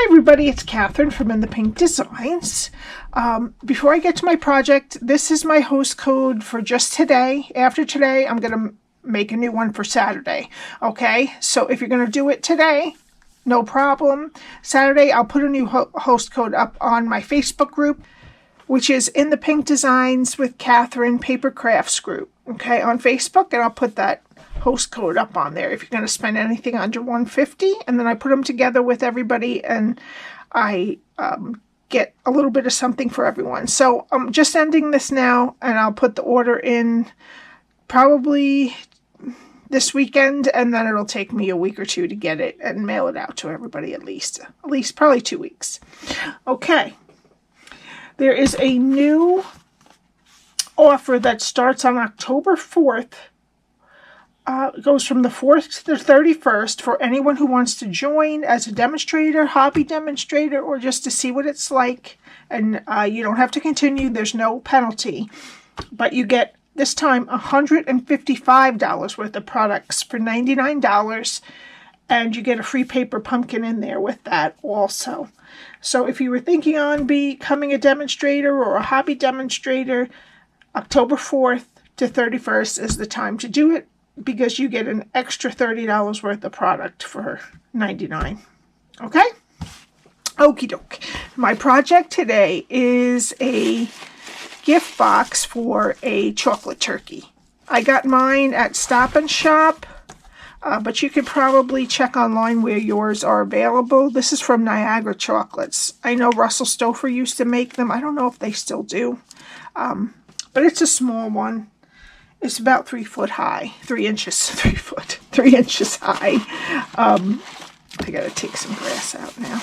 Hi everybody, it's Catherine from In the Pink Designs. Before I get to my project, this is my host code for just today. After today, I'm going to make a new one for Saturday. Okay, so if you're going to do it today, no problem. Saturday, I'll put a new host code up on my Facebook group, which is In the Pink Designs with Catherine Paper Crafts group. Okay, on Facebook, and I'll put that host code up on there if you're going to spend anything under $150, and then I put them together with everybody, and I get a little bit of something for everyone. So I'm just ending this now, and I'll put the order in probably this weekend, and then it'll take me a week or two to get it and mail it out to everybody, at least probably 2 weeks. Okay, there is a new offer that starts on October 4th. It goes from the 4th to the 31st for anyone who wants to join as a demonstrator, hobby demonstrator, or just to see what it's like. And you don't have to continue. There's no penalty. But you get, this time, $155 worth of products for $99. And you get a free paper pumpkin in there with that also. So if you were thinking on becoming a demonstrator or a hobby demonstrator, October 4th to 31st is the time to do it, because you get an extra $30 worth of product for $99. Okay? Okie doke. My project today is a gift box for a chocolate turkey. I got mine at Stop and Shop, but you could probably check online where yours are available. This is from Niagara Chocolates. I know Russell Stouffer used to make them. I don't know if they still do. But it's a small one. It's about 3 foot high, 3 inches high. I gotta take some grass out now.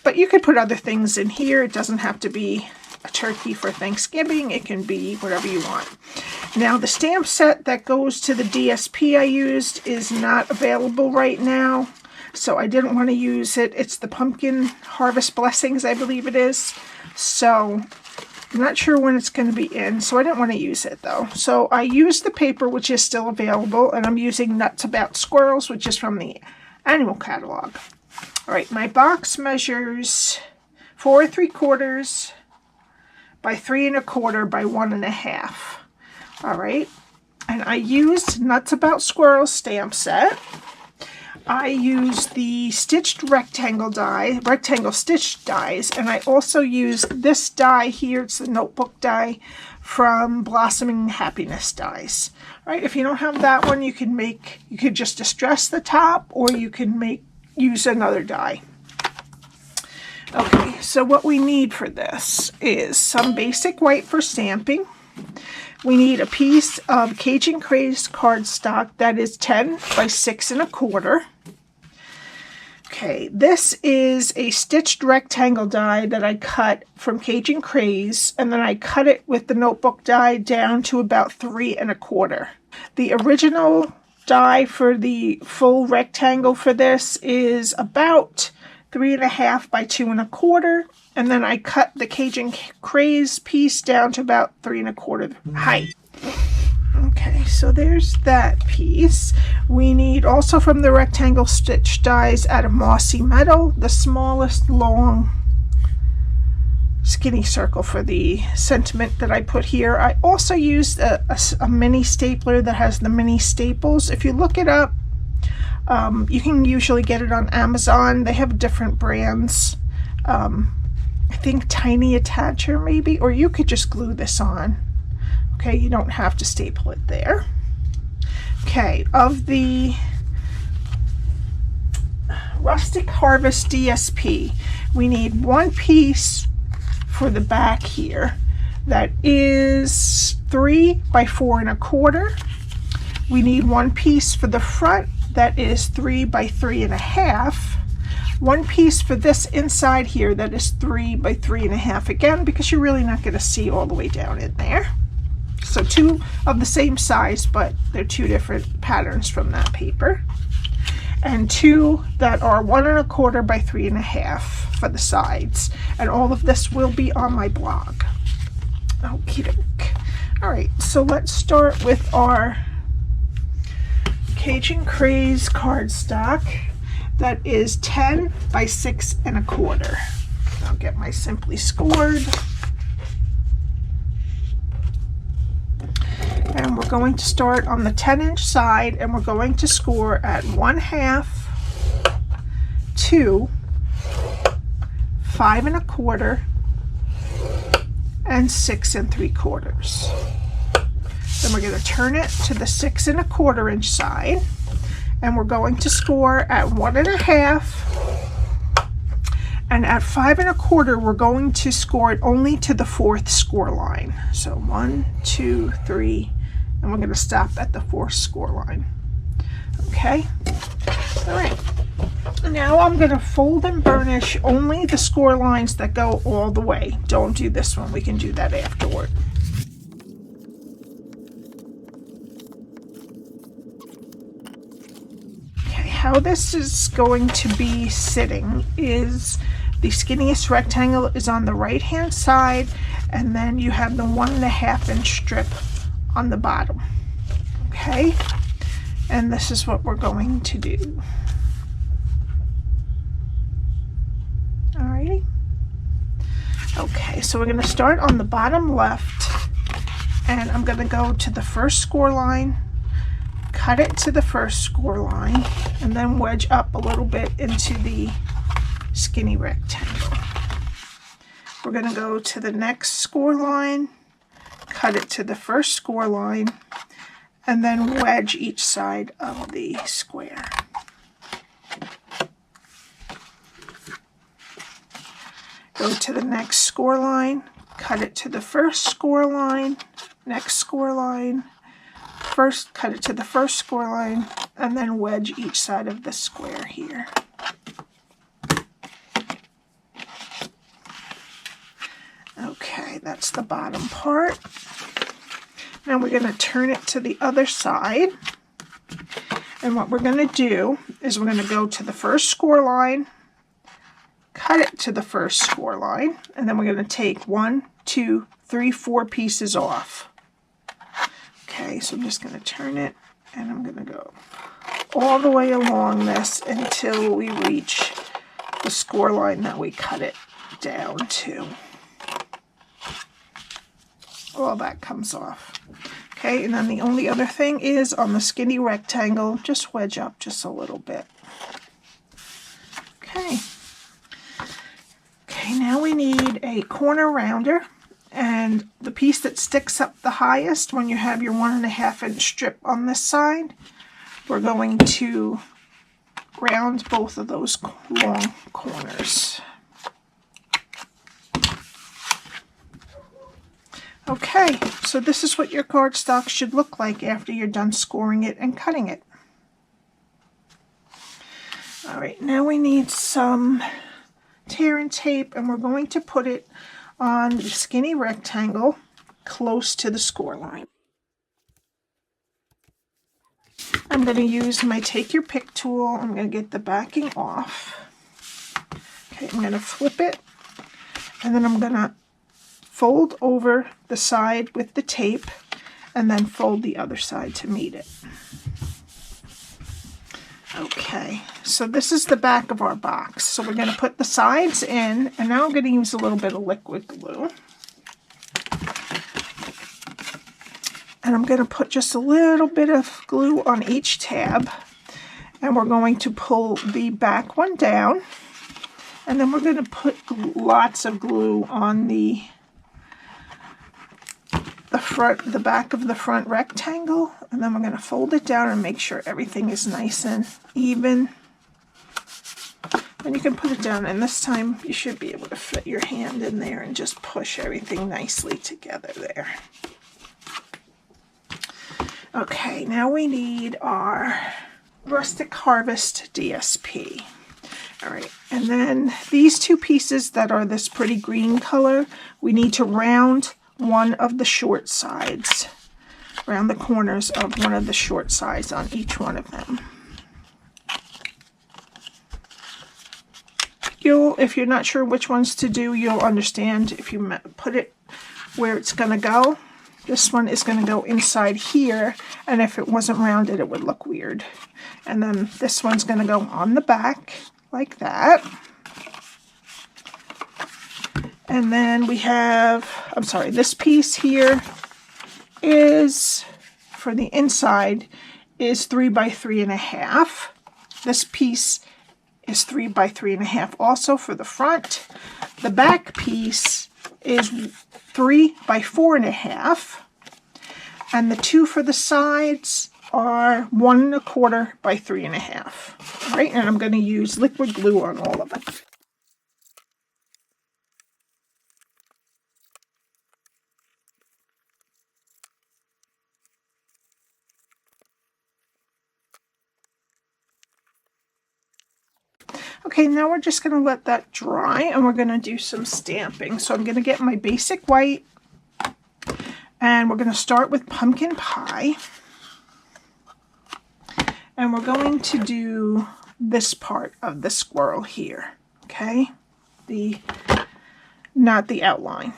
But you could put other things in here. It doesn't have to be a turkey for Thanksgiving. It can be whatever you want. Now, the stamp set that goes to the DSP I used is not available right now, so I didn't want to use it. It's the Pumpkin Harvest Blessings, I believe it is. So I'm not sure when it's going to be in, so I didn't want to use it, though. So I used the paper, which is still available, and I'm using Nuts About Squirrels, which is from the Animal Catalog. All right, my box measures 4 3/4 by 3 1/4 by 1 1/2. All right, and I used Nuts About Squirrels stamp set. I used the stitched rectangle stitched dies, and I also used this die here. It's the notebook die from Blossoming Happiness dies. Right? If you don't have that one, you could just distress the top, or you can use another die. Okay, so what we need for this is some basic white for stamping. We need a piece of Cajun Craze cardstock that is 10 by 6 1/4. Okay, this is a stitched rectangle die that I cut from Cajun Craze, and then I cut it with the notebook die down to about 3 1/4. The original die for the full rectangle for this is about 3 1/2 by 2 1/4, and then I cut the Cajun Craze piece down to about 3 1/4 height. Okay, so there's that piece. We need also from the rectangle stitch dies out of Mossy Meadow, the smallest long skinny circle for the sentiment that I put here. I also used a mini stapler that has the mini staples. If you look it up, you can usually get it on Amazon. They have different brands. I think Tiny Attacher maybe, or you could just glue this on. Okay, you don't have to staple it there. Okay, of the Rustic Harvest DSP, we need one piece for the back here that is 3 by 4 1/4. We need one piece for the front that is 3 by 3 1/2. One piece for this inside here that is 3 by 3 1/2 again, because you're really not going to see all the way down in there. So 2 of the same size, but they're 2 different patterns from that paper. And 2 that are 1 1/4 by 3 1/2 for the sides. And all of this will be on my blog. Okie doke. All right, so let's start with our Cajun Craze cardstock. that is 10 by 6 1/4. I'll get my Simply Scored. And we're going to start on the 10-inch side, and we're going to score at 1/2 to 5 1/4 and 6 3/4. Then we're going to turn it to the 6 1/4 inch side, and we're going to score at 1 1/2, and at 5 1/4 we're going to score it only to the 4th score line. So 1, 2, 3, and we're going to stop at the 4th score line. Okay, all right. Now I'm going to fold and burnish only the score lines that go all the way. Don't do this one, we can do that afterward. Okay, how this is going to be sitting is the skinniest rectangle is on the right hand side, and then you have the 1 1/2 inch strip on the bottom. Okay, and this is what we're going to do. Alrighty. Okay, so we're going to start on the bottom left, and I'm going to go to the 1st score line, cut it to the 1st score line, and then wedge up a little bit into the skinny rectangle. We're going to go to the next score line, cut it to the 1st score line, and then wedge each side of the square. Go to the next score line, cut it to the 1st score line, next score line, first cut it to the 1st score line, and then wedge each side of the square here. Okay, that's the bottom part. Now we're going to turn it to the other side, and what we're going to do is we're going to go to the 1st score line, cut it to the 1st score line, and then we're going to take 1, 2, 3, 4 pieces off. Okay, so I'm just going to turn it, and I'm going to go all the way along this until we reach the score line that we cut it down to. All that comes off. Okay, and then the only other thing is on the skinny rectangle, just wedge up just a little bit. Okay. Okay, now we need a corner rounder, and the piece that sticks up the highest when you have your 1 1/2 inch strip on this side, we're going to round both of those long corners. Okay, so this is what your cardstock should look like after you're done scoring it and cutting it. All right, now we need some tear and tape, and we're going to put it on the skinny rectangle close to the score line. I'm going to use my Take Your Pick tool. I'm going to get the backing off. Okay, I'm going to flip it, and then I'm going to fold over the side with the tape, and then fold the other side to meet it. Okay, so this is the back of our box. So we're going to put the sides in, and now I'm going to use a little bit of liquid glue. And I'm going to put just a little bit of glue on each tab, and we're going to pull the back one down, and then we're going to put lots of glue on the back of the front rectangle, and then we're going to fold it down and make sure everything is nice and even. And you can put it down, and this time you should be able to fit your hand in there and just push everything nicely together there. Okay, now we need our Rustic Harvest DSP. All right, and then these two pieces that are this pretty green color, we need to round one of the short sides, around the corners of one of the short sides on each one of them. If you're not sure which ones to do, you'll understand if you put it where it's going to go. This one is going to go inside here, and if it wasn't rounded, it would look weird. And then this one's going to go on the back like that. And then we have, I'm sorry, this piece here is, for the inside, is 3 by 3.5. This piece is 3 by 3.5 also for the front. The back piece is 3 by 4.5. And the two for the sides are 1 1/4 by 3.5. All right, and I'm going to use liquid glue on all of it. Okay, now we're just going to let that dry and we're going to do some stamping. So I'm going to get my basic white and we're going to start with pumpkin pie. And we're going to do this part of the squirrel here, okay? Not the outline.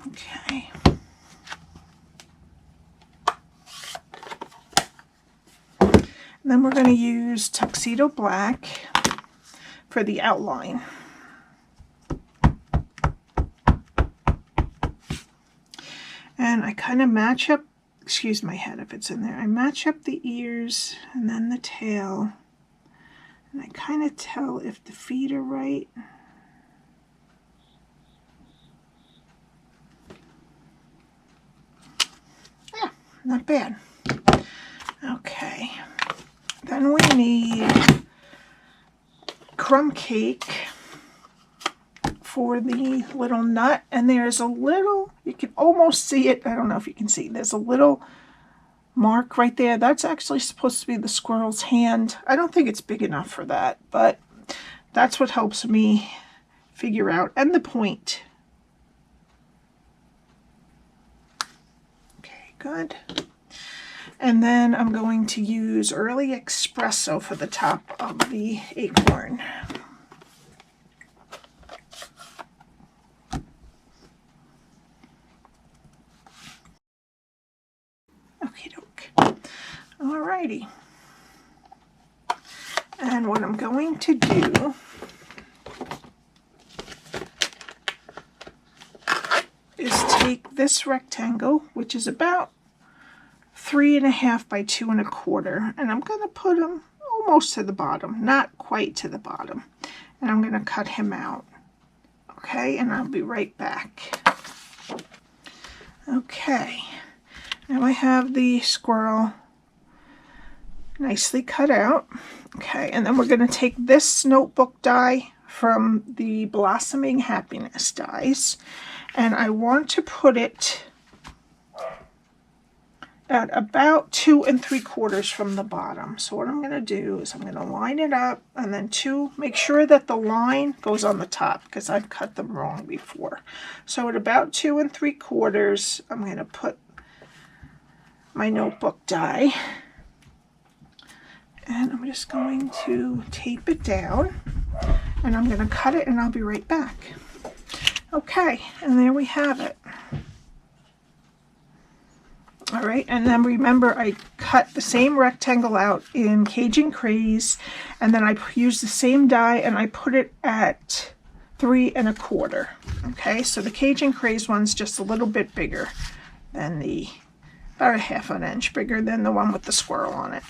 Okay. And then we're going to use Tuxedo Black for the outline. And I kind of match up, excuse my head if it's in there, I match up the ears and then the tail. And I kind of tell if the feet are right. Not bad. Okay. Then we need crumb cake for the little nut. And there's a little, you can almost see it. I don't know if you can see. There's a little mark right there. That's actually supposed to be the squirrel's hand. I don't think it's big enough for that, but that's what helps me figure out. And the point. Good. And then I'm going to use Early Espresso for the top of the acorn. Okie doke. Alrighty. And what I'm going to do is take this rectangle, which is about 3.5 by 2 1/4, and I'm going to put him almost to the bottom, not quite to the bottom, and I'm going to cut him out. Okay, and I'll be right back. Okay, now I have the squirrel nicely cut out. Okay, and then we're going to take this notebook die from the Blossoming Happiness dies, and I want to put it at about 2 3/4 from the bottom. So what I'm going to do is I'm going to line it up and then make sure that the line goes on the top because I've cut them wrong before. So at about 2 3/4, I'm going to put my notebook die. And I'm just going to tape it down and I'm going to cut it and I'll be right back. Okay, and there we have it. All right, and then remember I cut the same rectangle out in Cajun Craze, and then I used the same die and I put it at 3 1/4. Okay, so the Cajun Craze one's just a little bit bigger than about a 1/2 inch bigger than the one with the squirrel on it.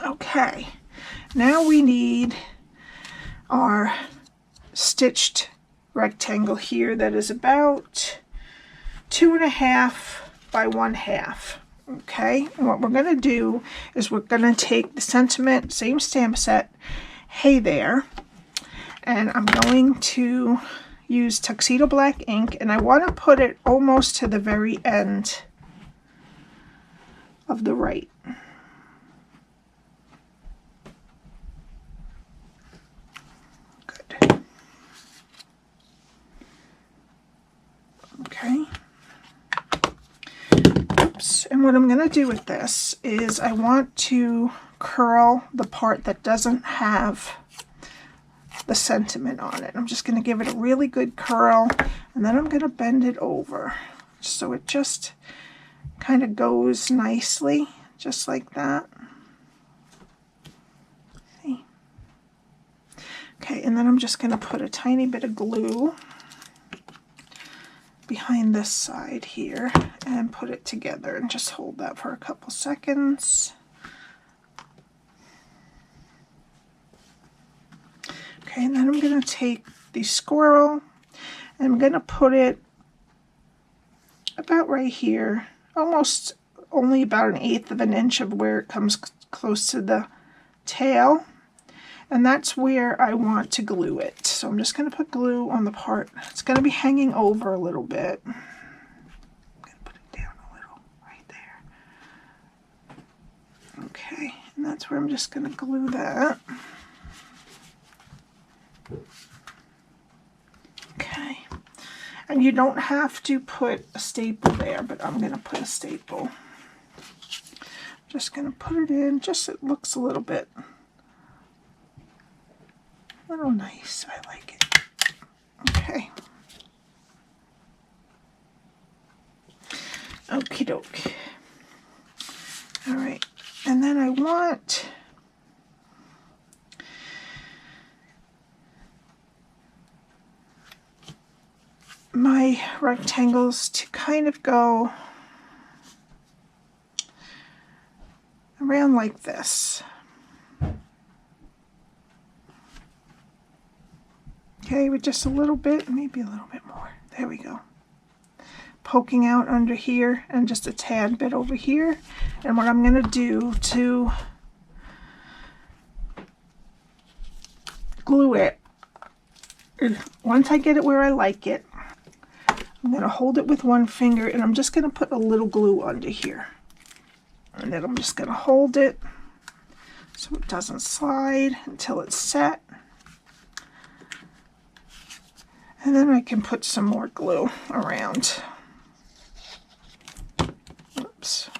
Okay, now we need our stitched rectangle here that is about 2.5 by 1/2. Okay, and what we're going to do is we're going to take the sentiment, same stamp set, Hey There, and I'm going to use Tuxedo Black ink, and I want to put it almost to the very end of the right. Good. Okay. Oops. And what I'm going to do with this is I want to curl the part that doesn't have the sentiment on it. I'm just going to give it a really good curl, and then I'm going to bend it over so it just kind of goes nicely, just like that. See? Okay, and then I'm just going to put a tiny bit of glue behind this side here and put it together and just hold that for a couple seconds. Okay, and then I'm going to take the squirrel and I'm going to put it about right here, almost only about 1/8 of an inch of where it comes close to the tail. And that's where I want to glue it. So I'm just going to put glue on the part. It's going to be hanging over a little bit. I'm going to put it down a little right there. Okay, and that's where I'm just going to glue that. Okay, and you don't have to put a staple there, but I'm going to put a staple. Just going to put it in, just so it looks a little nice. I like it. Okay. Okie doke. All right, and then I want my rectangles to kind of go around like this. Okay, with just a little bit, maybe a little bit more. There we go. Poking out under here and just a tad bit over here. And what I'm going to do to glue it, once I get it where I like it, I'm going to hold it with one finger and I'm just going to put a little glue under here. And then I'm just going to hold it so it doesn't slide until it's set. And then I can put some more glue around. Oops.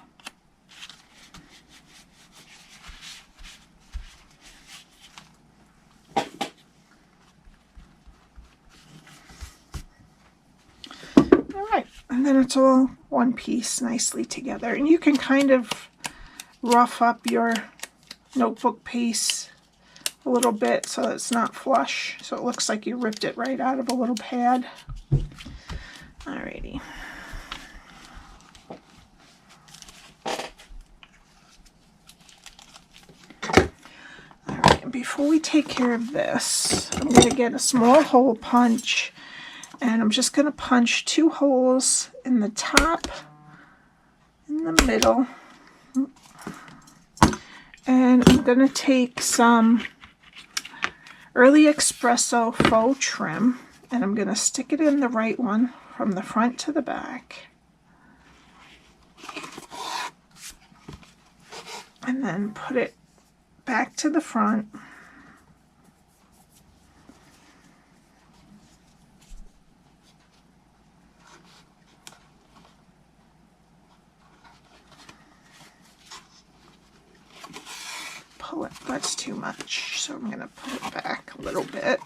Alright, and then it's all one piece nicely together. And you can kind of rough up your notebook piece a little bit so it's not flush, so it looks like you ripped it right out of a little pad. Alrighty. Alright, and before we take care of this, I'm going to get a small hole punch and I'm just going to punch 2 holes in the top, in the middle, and I'm going to take some Early Espresso Faux trim, and I'm going to stick it in the right one from the front to the back. And then put it back to the front. Pull it, that's too much, so I'm going to pull it back a little bit.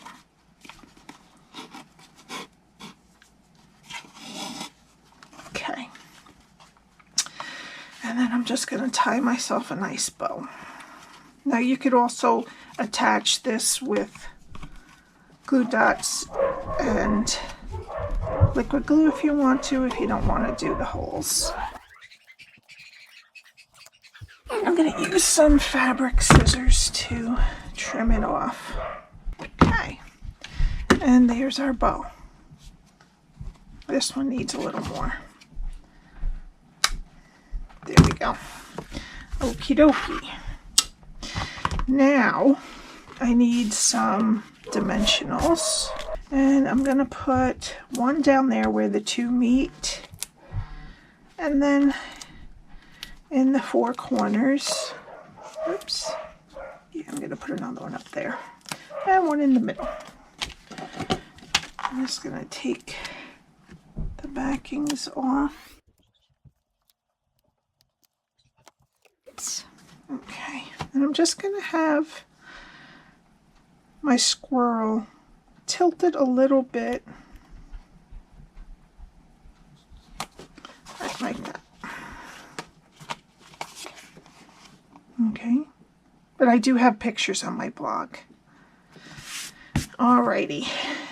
Okay. And then I'm just going to tie myself a nice bow. Now you could also attach this with glue dots and liquid glue if you want to, if you don't want to do the holes. I'm going to use some fabric scissors to trim it off. Okay, and there's our bow. This one needs a little more. There we go. Okie dokie. Now I need some dimensionals, and I'm going to put one down there where the 2 meet, and then in the 4 corners. Oops. Yeah, I'm going to put another one up there. And one in the middle. I'm just going to take the backings off. Oops. Okay. And I'm just going to have my squirrel tilted a little bit, right like that. Okay, but I do have pictures on my blog. Alrighty,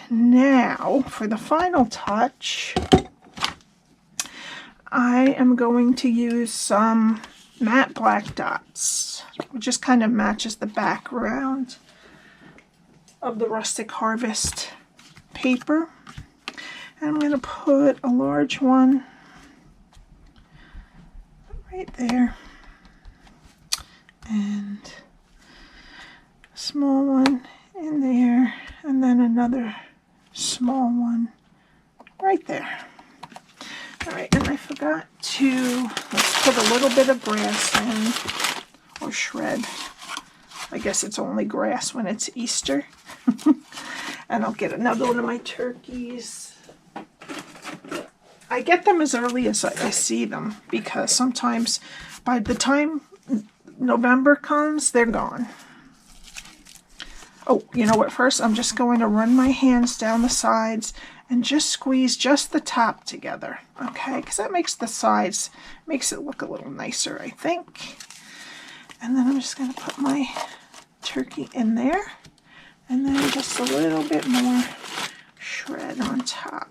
now for the final touch, I am going to use some matte black dots, which just kind of matches the background of the Rustic Harvest paper. And I'm going to put a large one right there and a small one in there, and then another small one right there. Alright, and I forgot to, let's put a little bit of grass in, or shred. I guess it's only grass when it's Easter. And I'll get another one of my turkeys. I get them as early as I see them, because sometimes by the time November comes, they're gone. Oh, you know what? First, I'm just going to run my hands down the sides and just squeeze just the top together, okay? Because that makes the sides, makes it look a little nicer, I think. And then I'm just going to put my turkey in there, and then just a little bit more shred on top.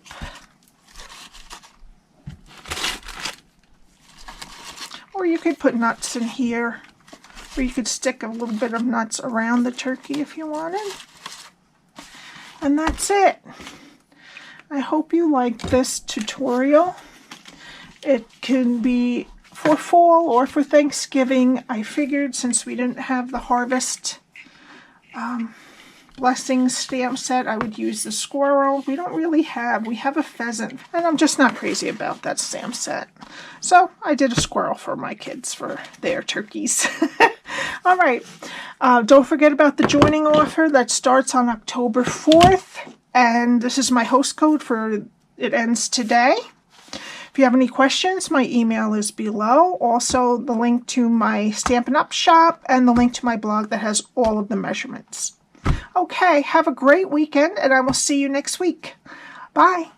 Or you could put nuts in here, or you could stick a little bit of nuts around the turkey if you wanted. And that's it. I hope you liked this tutorial. It can be for fall or for Thanksgiving. I figured since we didn't have the Harvest Blessings stamp set, I would use the squirrel. We don't really have, we have a pheasant, and I'm just not crazy about that stamp set. So I did a squirrel for my kids for their turkeys. All right, don't forget about the joining offer that starts on October 4th, and this is my host code for it ends today. If you have any questions, my email is below. Also, the link to my Stampin' Up shop and the link to my blog that has all of the measurements. Okay, have a great weekend, and I will see you next week. Bye.